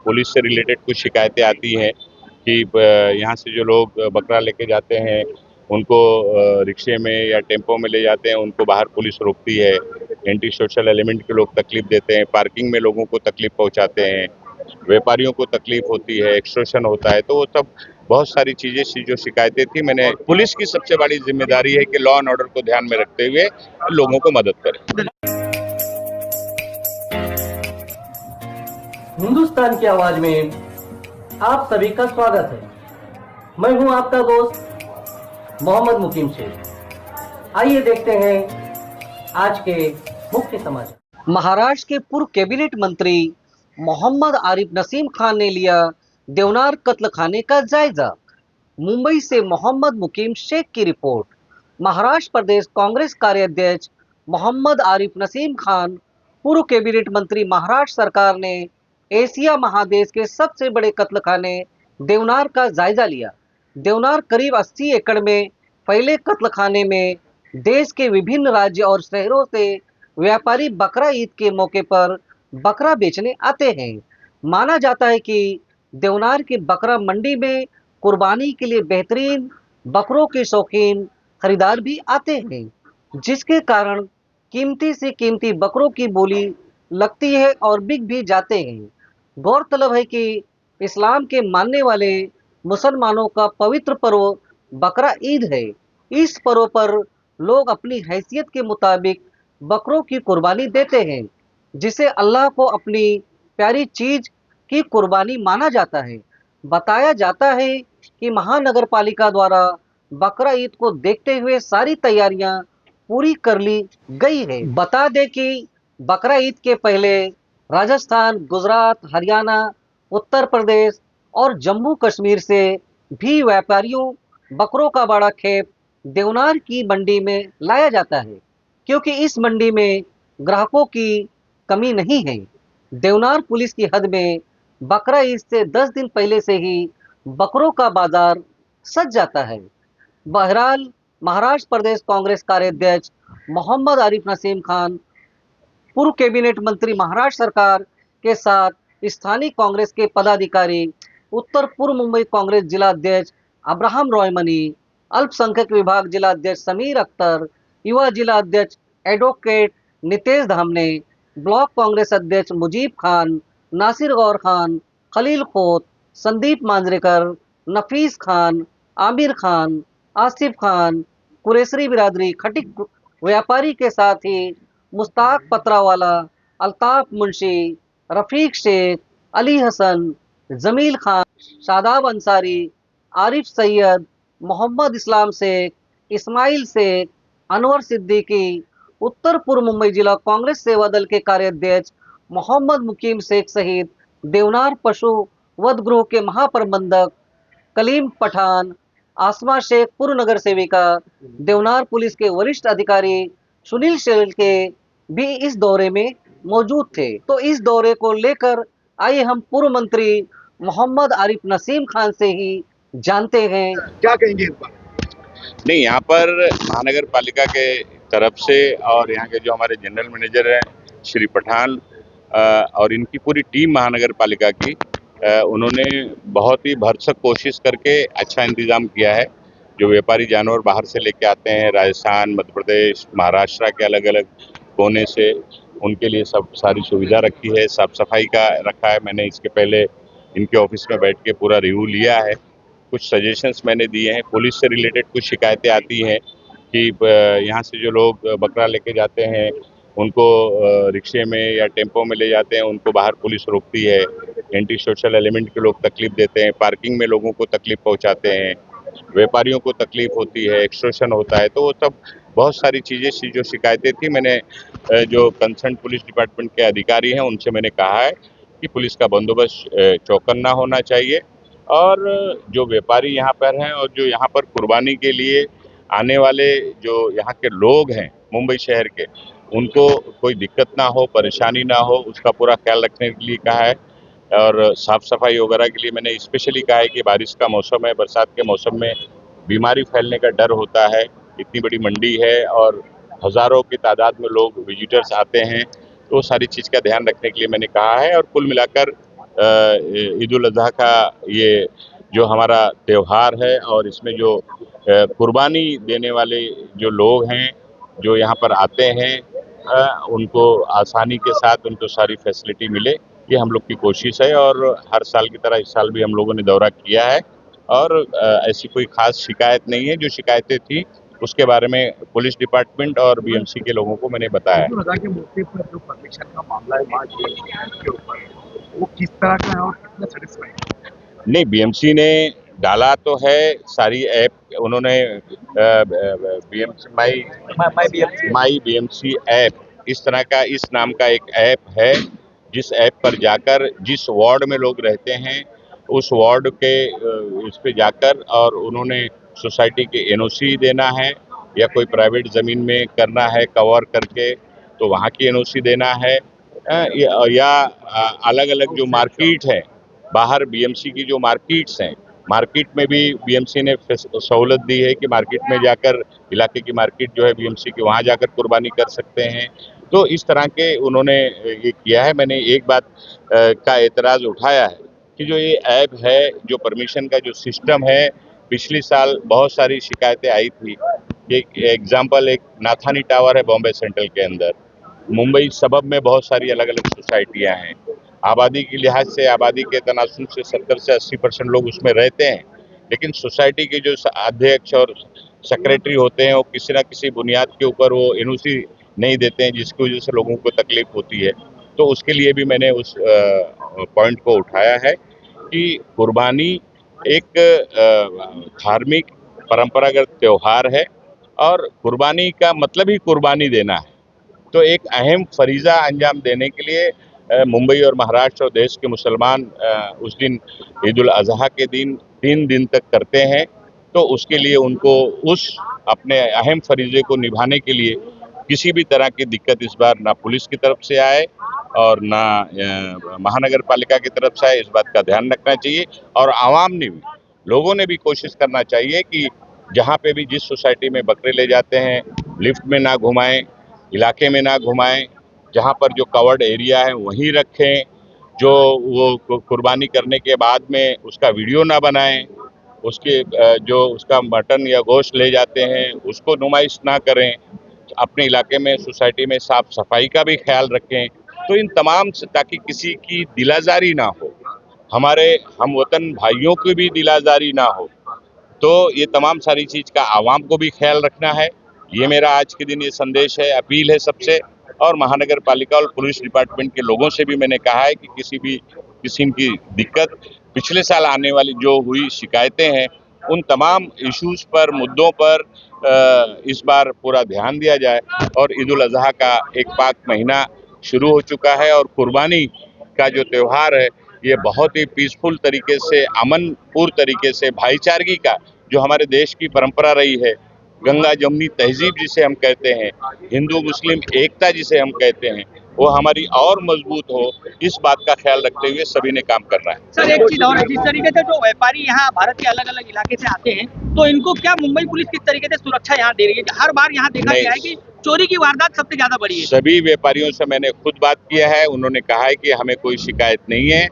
Police से related कुछ शिकायतें आती हैं कि यहाँ से जो लोग बकरा लेके जाते हैं उनको रिक्शे में या टेम्पो में ले जाते हैं, उनको बाहर पुलिस रोकती है। एंटी सोशल एलिमेंट के लोग तकलीफ देते हैं, पार्किंग में लोगों को तकलीफ पहुंचाते हैं, व्यापारियों को तकलीफ होती है, एक्सटॉर्शन होता है। तो वो सब बहुत सारी चीजें जो शिकायतें थी, मैंने पुलिस की सबसे बड़ी जिम्मेदारी है कि लॉ एंड ऑर्डर को ध्यान में रखते हुए लोगों को मदद करें। हिंदुस्तान की आवाज में आप सभी का स्वागत है। मैं हूं आपका दोस्त मोहम्मद मुकीम शेख। आइए देखते हैं आज के मुख्य समाचार। महाराष्ट्र के पूर्व कैबिनेट मंत्री मोहम्मद आरिफ नसीम खान ने लिया देवनार कत्लखाने का जायजा। मुंबई से मोहम्मद मुकीम शेख की रिपोर्ट। महाराष्ट्र प्रदेश कांग्रेस कार्याध्यक्ष मोहम्मद आरिफ नसीम खान, पूर्व कैबिनेट मंत्री, महाराष्ट्र सरकार ने एशिया महादेश के सबसे बड़े कत्लखाने देवनार का जायजा लिया। देवनार करीब 80 एकड़ में फैले कत्लखाने में देश के विभिन्न राज्य और शहरों से व्यापारी बकरा ईद के मौके पर बकरा बेचने आते हैं। माना जाता है कि देवनार की बकरा मंडी में कुर्बानी के लिए बेहतरीन बकरों के शौकीन खरीदार भी आते हैं, जिसके कारण कीमती से कीमती बकरों की बोली लगती है और बिक भी जाते हैं। गौरतलब है कि इस्लाम के मानने वाले मुसलमानों का पवित्र पर्व बकरा ईद है। इस पर्व पर लोग अपनी हैसियत के मुताबिक बकरों की कुर्बानी देते हैं, जिसे अल्लाह को अपनी प्यारी चीज की कुर्बानी माना जाता है। बताया जाता है कि महानगर पालिका द्वारा बकरा ईद को देखते हुए सारी तैयारियां पूरी कर ली गई है। बता दें कि बकरा ईद के पहले राजस्थान, गुजरात, हरियाणा, उत्तर प्रदेश और जम्मू कश्मीर से भी व्यापारियों बकरों का बड़ा खेप देवनार की मंडी में लाया जाता है, क्योंकि इस मंडी में ग्राहकों की कमी नहीं है। देवनार पुलिस की हद में बकरा ईद से 10 दिन पहले से ही बकरों का बाजार सज जाता है। बहरहाल, महाराष्ट्र प्रदेश कांग्रेस कार्याध्यक्ष मोहम्मद आरिफ नसीम खान, पूर्व कैबिनेट मंत्री, महाराष्ट्र सरकार के साथ स्थानीय कांग्रेस के पदाधिकारी, उत्तर पूर्व मुंबई कांग्रेस जिला अध्यक्ष अब्राहम रॉयमनी, अल्पसंख्यक विभाग जिला अध्यक्ष समीर अख्तर, युवा जिला अध्यक्ष एडवोकेट नितेश धामने, ब्लॉक कांग्रेस अध्यक्ष मुजीब खान, नासिर गौर खान, खलील खोत, संदीप मांजरेकर, नफीस खान, आमिर खान, आसिफ खान, कुरेसरी बिरादरी, खटिक व्यापारी के साथ ही मुश्ताक पत्रावाला, अल्ताफ मुंशी, रफीक शेख, अली हसन, जमील खान, शादाब अंसारी, आरिफ सैयद, मोहम्मद इस्लाम शेख, इस्माइल शेख, अनवर सिद्दीकी, उत्तर पूर्व मुंबई जिला कांग्रेस सेवा दल के कार्याध्यक्ष मोहम्मद मुकीम शेख सहित देवनार पशु वध गृह के महाप्रबंधक कलीम पठान, आसमा शेख, पूर्व नगर सेविका, देवनार पुलिस के वरिष्ठ अधिकारी सुनील शेलके भी इस दौरे में मौजूद थे। तो इस दौरे को लेकर आइए हम पूर्व मंत्री मोहम्मद आरिफ नसीम खान से ही जानते हैं क्या कहेंगे इस बार। नहीं, यहाँ पर महानगर पालिका के तरफ से और यहाँ के जो हमारे जनरल मैनेजर हैं श्री पठान और इनकी पूरी टीम महानगर पालिका की, उन्होंने बहुत ही भरसक कोशिश करके अच्छा इंतजाम किया है। जो व्यापारी जानवर बाहर से लेके आते हैं, राजस्थान, मध्य प्रदेश, महाराष्ट्र के अलग अलग कोने से, उनके लिए सब सारी सुविधा रखी है। साफ सफाई का रखा है। मैंने इसके पहले इनके ऑफिस में बैठ के पूरा रिव्यू लिया है। कुछ सजेशंस मैंने दिए हैं। पुलिस से रिलेटेड कुछ शिकायतें आती हैं कि यहाँ से जो लोग बकरा लेके जाते हैं उनको रिक्शे में या टेम्पो में ले जाते हैं, उनको बाहर पुलिस रोकती है। एंटी सोशल एलिमेंट के लोग तकलीफ देते हैं, पार्किंग में लोगों को तकलीफ पहुंचाते हैं, व्यापारियों को तकलीफ होती है, एक्सटॉर्शन होता है। तो वो सब बहुत सारी चीजें जो शिकायतें थी, मैंने जो कंसर्न पुलिस डिपार्टमेंट के अधिकारी हैं उनसे मैंने कहा है कि पुलिस का बंदोबस्त चौकन्ना होना चाहिए और जो व्यापारी यहाँ पर हैं और जो यहाँ पर कुर्बानी के लिए आने वाले जो यहाँ के लोग हैं मुंबई शहर के, उनको कोई दिक्कत ना हो, परेशानी ना हो, उसका पूरा ख्याल रखने के लिए कहा है। और साफ सफाई वगैरह के लिए मैंने स्पेशली कहा है कि बारिश का मौसम है, बरसात के मौसम में बीमारी फैलने का डर होता है। इतनी बड़ी मंडी है और हजारों की तादाद में लोग विजिटर्स आते हैं, तो सारी चीज़ का ध्यान रखने के लिए मैंने कहा है। और कुल मिलाकर ईद उल अज़हा का ये जो हमारा त्यौहार है और इसमें जो कुर्बानी देने वाले जो लोग हैं जो यहाँ पर आते हैं उनको आसानी के साथ उनको सारी फैसिलिटी मिले, ये हम लोग की कोशिश है। और हर साल की तरह इस साल भी हम लोगों ने दौरा किया है और ऐसी कोई खास शिकायत नहीं है। जो शिकायतें थी उसके बारे में पुलिस डिपार्टमेंट और बीएमसी के लोगों को मैंने बताया। के मौके पर जो परमिशन का मामला है के ऊपर, वो किस तरह का है और कितना सेटिस्फाइड? नहीं, बीएमसी ने डाला तो है सारी ऐप, उन्होंने बीएमसी माई बीएमसी ऐप इस तरह का इस नाम का एक ऐप है, जिस ऐप पर जाकर जिस वार्ड में लोग रहते हैं उस वार्ड के इस पे जाकर और उन्होंने सोसाइटी के एनओसी देना है या कोई प्राइवेट ज़मीन में करना है कवर करके तो वहाँ की एनओसी देना है, या अलग अलग जो मार्केट है बाहर बीएमसी की जो मार्केट्स हैं, मार्केट में भी बीएमसी ने सहूलत दी है कि मार्केट में जाकर इलाके की मार्केट जो है बीएमसी की वहाँ जाकर कुर्बानी कर सकते हैं। तो इस तरह के उन्होंने ये किया है। मैंने एक बात का एतराज़ उठाया है कि जो ये ऐप है, जो परमिशन का जो सिस्टम है, पिछले साल बहुत सारी शिकायतें आई थी। एक एग्जाम्पल एक नाथानी टावर है बॉम्बे सेंट्रल के अंदर, मुंबई सबब में बहुत सारी अलग अलग सोसाइटियाँ हैं। आबादी के लिहाज से आबादी के तनासुब से 70 से 80% लोग उसमें रहते हैं, लेकिन सोसाइटी के जो अध्यक्ष और सेक्रेटरी होते हैं वो किसी न किसी बुनियाद के ऊपर वो एनओसी नहीं देते हैं, जिसकी वजह से लोगों को तकलीफ होती है। तो उसके लिए भी मैंने उस पॉइंट को उठाया है कि कुर्बानी एक धार्मिक परंपरागत त्यौहार है और कुर्बानी का मतलब ही कुर्बानी देना है। तो एक अहम फरीज़ा अंजाम देने के लिए मुंबई और महाराष्ट्र और देश के मुसलमान उस दिन ईद उल अज़हा के दिन 3 दिन तक करते हैं। तो उसके लिए उनको उस अपने अहम फरीज़े को निभाने के लिए किसी भी तरह की दिक्कत इस बार ना पुलिस की तरफ से आए और ना महानगर पालिका की तरफ से आए, इस बात का ध्यान रखना चाहिए। और आवाम ने भी, लोगों ने भी कोशिश करना चाहिए कि जहाँ पे भी जिस सोसाइटी में बकरे ले जाते हैं लिफ्ट में ना घुमाएं, इलाके में ना घुमाएं, जहाँ पर जो कवर्ड एरिया है वहीं रखें, जो वो कुर्बानी करने के बाद में उसका वीडियो ना बनाएं, उसके जो उसका मटन या गोश्त ले जाते हैं उसको नुमाइश ना करें, अपने इलाके में सोसाइटी में साफ सफाई का भी ख्याल रखें। तो इन तमाम से ताकि किसी की दिलाजारी ना हो, हमारे हम वतन भाइयों की भी दिलाजारी ना हो, तो ये तमाम सारी चीज़ का आवाम को भी ख्याल रखना है। ये मेरा आज के दिन ये संदेश है, अपील है सबसे। और महानगर पालिका और पुलिस डिपार्टमेंट के लोगों से भी मैंने कहा है कि किसी किस्म की दिक्कत, पिछले साल आने वाली जो हुई शिकायतें हैं उन तमाम इश्यूज पर, मुद्दों पर इस बार पूरा ध्यान दिया जाए। और ईद उल अज़हा का एक पाक महीना शुरू हो चुका है और कुर्बानी का जो त्यौहार है ये बहुत ही पीसफुल तरीके से, अमनपूर्ण तरीके से, भाईचारगी का जो हमारे देश की परंपरा रही है, गंगा जमुनी तहजीब जिसे हम कहते हैं, हिंदू मुस्लिम एकता जिसे हम कहते हैं, वो हमारी और मजबूत हो, इस बात का ख्याल रखते हुए सभी ने काम करना है। सर एक चीज और है, जिस तरीके से जो व्यापारी यहाँ भारत के अलग अलग इलाके से आते हैं तो इनको क्या मुंबई पुलिस किस तरीके से सुरक्षा यहाँ दे रही है? हर बार यहाँ देखा गया है कि चोरी की वारदात सबसे ज्यादा बढ़ी है। सभी व्यापारियों से मैंने खुद बात किया है, उन्होंने कहा है कि हमें कोई शिकायत नहीं है।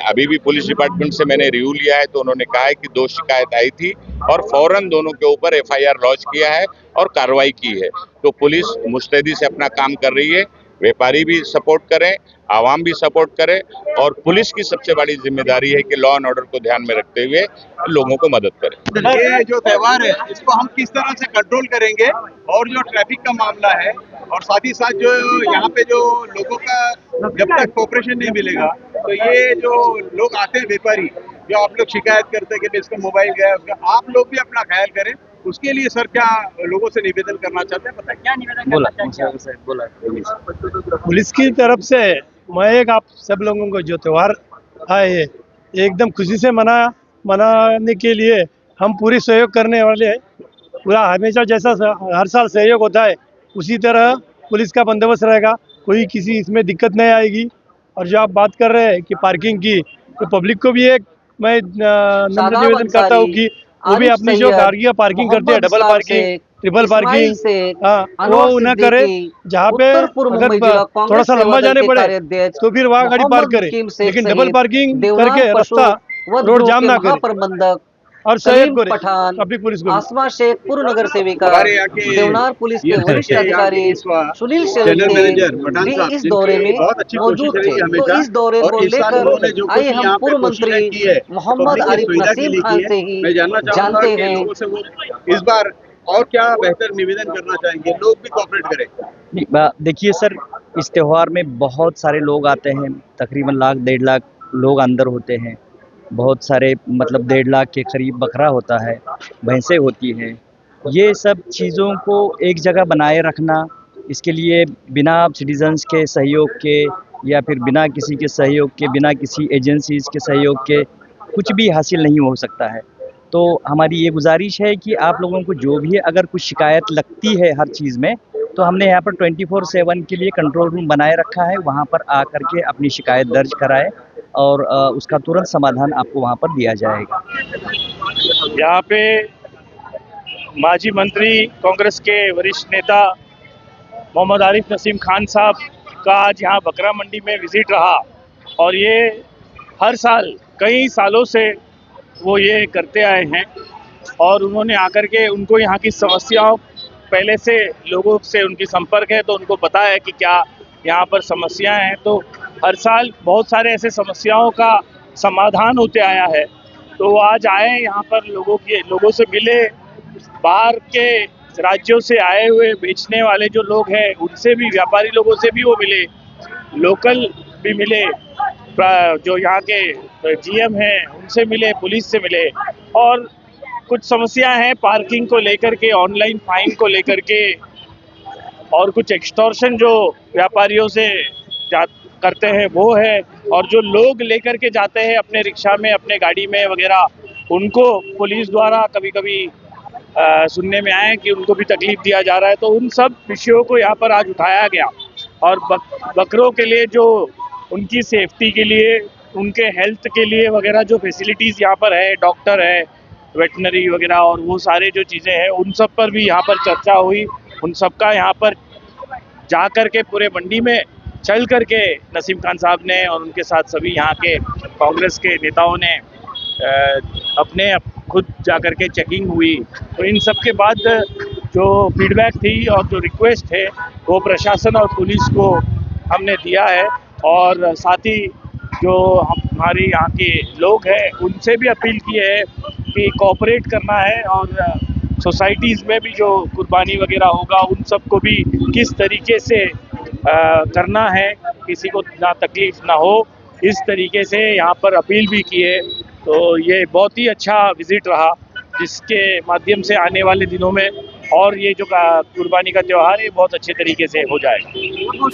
अभी भी पुलिस डिपार्टमेंट से मैंने रिव्यू लिया है तो उन्होंने कहा है कि 2 शिकायत आई थी और फौरन दोनों के ऊपर एफआईआर लॉन्च किया है और कार्रवाई की है। तो पुलिस मुस्तैदी से अपना काम कर रही है, व्यापारी भी सपोर्ट करें, आवाम भी सपोर्ट करे और पुलिस की सबसे बड़ी जिम्मेदारी है कि लॉ एंड ऑर्डर को ध्यान में रखते हुए लोगों को मदद करें। ये जो त्यौहार है इसको हम किस तरह से कंट्रोल करेंगे और जो ट्रैफिक का मामला है और साथ ही साथ जो यहाँ पे जो लोगों का जब तक कोऑपरेशन नहीं मिलेगा तो ये जो लोग आते हैं व्यापारी, जो आप लोग शिकायत करते हैं कि इसका मोबाइल गया, आप लोग भी अपना ख्याल करें। उसके लिए सर क्या लोगों से निवेदन करना चाहते हैं, बताएं क्या निवेदन करना चाहते हैं? पुलिस की तरफ से मैं एक आप सब लोगों को जो त्यौहार आए है एकदम खुशी से मनाने के लिए हम पूरी सहयोग करने वाले हैं। पूरा हमेशा जैसा हर साल सहयोग होता है उसी तरह पुलिस का बंदोबस्त रहेगा, कोई किसी इसमें दिक्कत नहीं आएगी। और जो आप बात कर रहे हैं कि पार्किंग की, तो पब्लिक को भी एक मैं नम्र निवेदन करता हूँ कि वो भी अपनी जो गाड़ियाँ पार्किंग करते हैं, double parking triple Ismail parking, Sheikh, हाँ वो अनवर ना करे। सिद्दीकी, जहाँ पे उत्तर पूर्व अगर मुंबई जिला कांग्रेस थोड़ा सा सेवा लंबा दल जाने के पड़े कार्याध्यक्ष तो फिर वहाँ गाड़ी पार्क मोहम्मद करे, मुकीम शेख लेकिन डबल सहित पार्किंग देवनार करके पशु रास्ता वध रोड गृह जाम के ना करे महाप्रबंधक और सलीम सहयोग करे पठान, ट्रैफिक पुलिस को भी। आसमा शेख पूर्व नगर सेविका, हमारे यहाँ के देवनार पुलिस के DSP वरिष्ठ के यहाँ अधिकारी के इस बार सुनील जनरल शेल्के मैनेजर पठान भी साहब, इस दौरे जिनकी में बहुत अच्छी कोशिश मौजूद रही थे। हमेशा, तो इस दौरे और को इस साल लेकर उन्होंने जो आइए कुछ हम यहाँ पे पूर्व कोशिशें मंत्री की है मोहम्मद पब्लिक की आरिफ सुविधा के नसीम लिए खान की से है। ही मैं जानना चाहूंगा जानते कि हैं। लोगों से वो इस बार और क्या बेहतर निवेदन करना चाहेंगे, लोग भी कोऑपरेट करें। देखिए सर, इस त्यौहार में बहुत सारे लोग आते हैं, तकरीबन लाख 1.5 लाख लोग अंदर होते हैं। बहुत सारे मतलब 1.5 लाख के करीब बकरा होता है, भैंसें होती हैं। ये सब चीज़ों को एक जगह बनाए रखना, इसके लिए बिना सिटीजन्स के सहयोग के या फिर बिना किसी के सहयोग के, बिना किसी एजेंसीज़ के सहयोग के कुछ भी हासिल नहीं हो सकता है। तो हमारी ये गुजारिश है कि आप लोगों को जो भी अगर कुछ शिकायत लगती है हर चीज़ में, तो हमने यहाँ पर 24/7 के लिए कंट्रोल रूम बनाए रखा है। वहाँ पर आकर के अपनी शिकायत दर्ज कराएं और उसका तुरंत समाधान आपको वहाँ पर दिया जाएगा। यहाँ पे माजी मंत्री कांग्रेस के वरिष्ठ नेता मोहम्मद आरिफ नसीम खान साहब का आज यहाँ बकरा मंडी में विजिट रहा और ये हर साल कई सालों से वो ये करते आए हैं और उन्होंने आकर के उनको यहाँ की समस्याओं, पहले से लोगों से उनकी संपर्क है तो उनको पता है कि क्या यहाँ पर समस्याएं हैं। तो हर साल बहुत सारे ऐसे समस्याओं का समाधान होते आया है। तो वो आज आए यहाँ पर लोगों से मिले, बाहर के राज्यों से आए हुए बेचने वाले जो लोग हैं उनसे भी, व्यापारी लोगों से भी वो मिले, लोकल भी मिले, जो यहाँ के GM हैं उनसे मिले, पुलिस से मिले और कुछ समस्याएं हैं पार्किंग को लेकर के, ऑनलाइन फाइन को लेकर के और कुछ एक्सटॉर्शन जो व्यापारियों से करते हैं वो है, और जो लोग लेकर के जाते हैं अपने रिक्शा में, अपने गाड़ी में वगैरह, उनको पुलिस द्वारा कभी कभी सुनने में आया कि उनको भी तकलीफ दिया जा रहा है। तो उन सब विषयों को यहाँ पर आज उठाया गया और बकरों के लिए जो उनकी सेफ्टी के लिए, उनके हेल्थ के लिए वगैरह जो फैसिलिटीज़ यहाँ पर है, डॉक्टर है, वेटनरी वगैरह और वो सारे जो चीज़ें हैं उन सब पर भी यहाँ पर चर्चा हुई। उन सब का यहाँ पर जा कर के पूरे मंडी में चल कर के नसीम खान साहब ने और उनके साथ सभी यहाँ के कांग्रेस के नेताओं ने अपने खुद जा कर के चेकिंग हुई। तो इन सब के बाद जो फीडबैक थी और जो रिक्वेस्ट थे वो प्रशासन और पुलिस को हमने दिया है और साथ ही जो हमारे यहाँ के लोग हैं उनसे भी अपील की है कि कोऑपरेट करना है और सोसाइटीज़ में भी जो कुर्बानी वगैरह होगा उन सबको भी किस तरीके से करना है, किसी को ना तकलीफ ना हो, इस तरीके से यहाँ पर अपील भी की है। तो ये बहुत ही अच्छा विजिट रहा जिसके माध्यम से आने वाले दिनों में और ये जो कुर्बानी का त्यौहार है बहुत अच्छे तरीके से हो जाएगा।